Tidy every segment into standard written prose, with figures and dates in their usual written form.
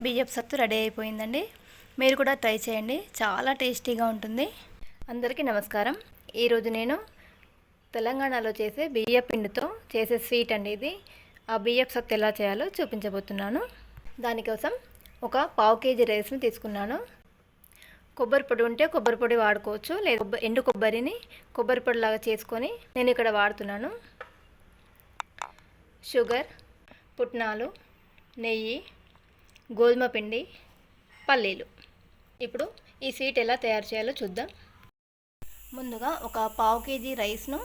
బియ్యపు సత్తు రెడీ అయిపోయిందండి. మీరు కూడా ట్రై చేయండి, చాలా టేస్టీగా ఉంటుంది. అందరికీ నమస్కారం. ఈరోజు నేను తెలంగాణలో చేసే బియ్యపు పిండితో చేసే స్వీట్ అండి ఇది. ఆ బియ్యపు సత్తు ఎలా చేయాలో చూపించబోతున్నాను. దానికోసం ఒక పావు కేజీ రైస్ని తీసుకున్నాను. కొబ్బరి పొడి ఉంటే కొబ్బరి పొడి వాడుకోవచ్చు, లేదా ఎండు కొబ్బరిని కొబ్బరి పొడిలాగా చేసుకొని నేను ఇక్కడ వాడుతున్నాను. షుగర్, పుట్నాలు, నెయ్యి, గోధుమ పిండి, పల్లీలు. ఇప్పుడు ఈ స్వీట్ ఎలా తయారు చేయాలో చూద్దాం. ముందుగా ఒక పావు కేజీ రైస్ను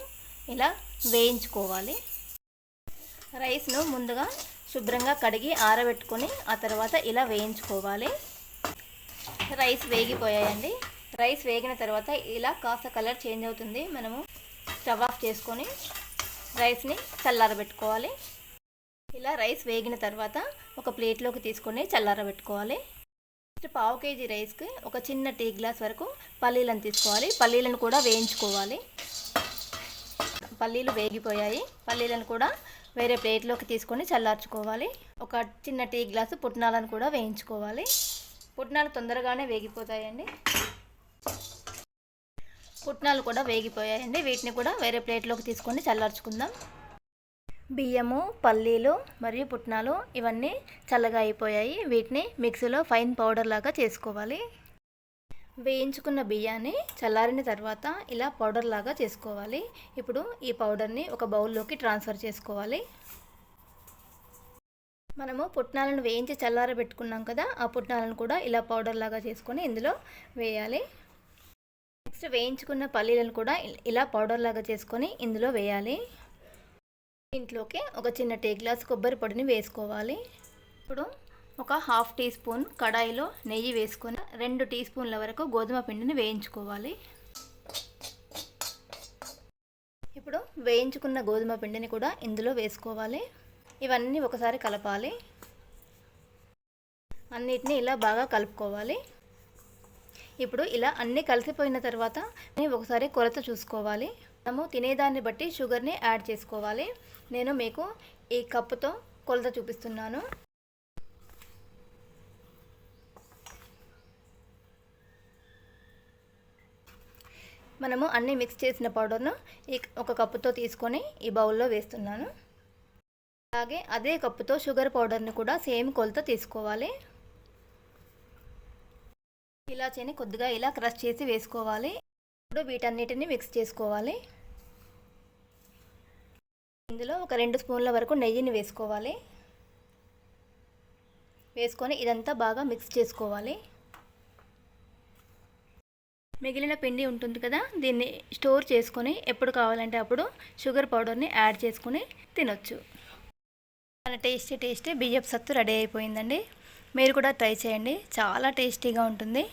ఇలా వేయించుకోవాలి. రైస్ను ముందుగా శుభ్రంగా కడిగి ఆరబెట్టుకొని ఆ తర్వాత ఇలా వేయించుకోవాలి. రైస్ వేగిపోయాయండి. రైస్ వేగిన తర్వాత ఇలా కాస్త కలర్ చేంజ్ అవుతుంది. మనము స్టవ్ ఆఫ్ చేసుకొని రైస్ని చల్లారబెట్టుకోవాలి. ఇలా రైస్ వేగిన తర్వాత ఒక ప్లేట్లోకి తీసుకొని చల్లారబెట్టుకోవాలి. పావు కేజీ రైస్కి ఒక చిన్న టీ గ్లాస్ వరకు పల్లీలను తీసుకోవాలి. పల్లీలను కూడా వేయించుకోవాలి. పల్లీలు వేగిపోయాయి. పల్లీలను కూడా వేరే ప్లేట్లోకి తీసుకొని చల్లార్చుకోవాలి. ఒక చిన్న టీ గ్లాసు పుట్నాలను కూడా వేయించుకోవాలి. పుట్నాలు తొందరగానే వేగిపోతాయండి. పుట్నాలు కూడా వేగిపోయాయండి. వీటిని కూడా వేరే ప్లేట్లోకి తీసుకొని చల్లార్చుకుందాం. బియ్యము, పల్లీలు మరియు పుట్నాలు ఇవన్నీ చల్లగా అయిపోయాయి. వీటిని మిక్సీలో ఫైన్ పౌడర్ లాగా చేసుకోవాలి. వేయించుకున్న బియ్యాన్ని చల్లారిన తర్వాత ఇలా పౌడర్ లాగా చేసుకోవాలి. ఇప్పుడు ఈ పౌడర్ని ఒక బౌల్లోకి ట్రాన్స్ఫర్ చేసుకోవాలి. మనము పుట్నాలను వేయించి చల్లారబెట్టుకున్నాం కదా, ఆ పుట్నాలను కూడా ఇలా పౌడర్ లాగా చేసుకొని ఇందులో వేయాలి. నెక్స్ట్ వేయించుకున్న పల్లీలను కూడా ఇలా పౌడర్ లాగా చేసుకొని ఇందులో వేయాలి. ఇంట్లోకి ఒక చిన్న టీ గ్లాస్ కొబ్బరి పొడిని వేసుకోవాలి. ఇప్పుడు ఒక హాఫ్ టీ స్పూన్ కడాయిలో నెయ్యి వేసుకొని 2 టీ స్పూన్ల వరకు గోధుమ పిండిని వేయించుకోవాలి. ఇప్పుడు వేయించుకున్న గోధుమ పిండిని కూడా ఇందులో వేసుకోవాలి. ఇవన్నీ ఒకసారి కలపాలి. అన్నిటిని ఇలా బాగా కలుపుకోవాలి. ఇప్పుడు ఇలా అన్నీ కలిసిపోయిన తర్వాత ఒకసారి కొలత చూసుకోవాలి. మనము తినేదాన్ని బట్టి షుగర్ని యాడ్ చేసుకోవాలి. నేను మీకు ఈ కప్పుతో కొలత చూపిస్తున్నాను. మనము అన్నీ మిక్స్ చేసిన పౌడర్ను ఒక కప్పుతో తీసుకొని ఈ బౌల్లో వేస్తున్నాను. అలాగే అదే కప్పుతో షుగర్ పౌడర్ని కూడా సేమ్ కొలత తీసుకోవాలి. ఇలాచీని కొద్దిగా ఇలా క్రష్ చేసి వేసుకోవాలి. ఇప్పుడు వీటన్నిటిని మిక్స్ చేసుకోవాలి. ఇందులో ఒక 2 స్పూన్ల వరకు నెయ్యిని వేసుకోవాలి. వేసుకొని ఇదంతా బాగా మిక్స్ చేసుకోవాలి. మిగిలిన పిండి ఉంటుంది కదా, దీన్ని స్టోర్ చేసుకొని ఎప్పుడు కావాలంటే అప్పుడు షుగర్ పౌడర్ని యాడ్ చేసుకుని తినొచ్చు. మన టేస్టీ బియ్యపు సత్తు రెడీ అయిపోయిందండి. మీరు కూడా ట్రై చేయండి, చాలా టేస్టీగా ఉంటుంది.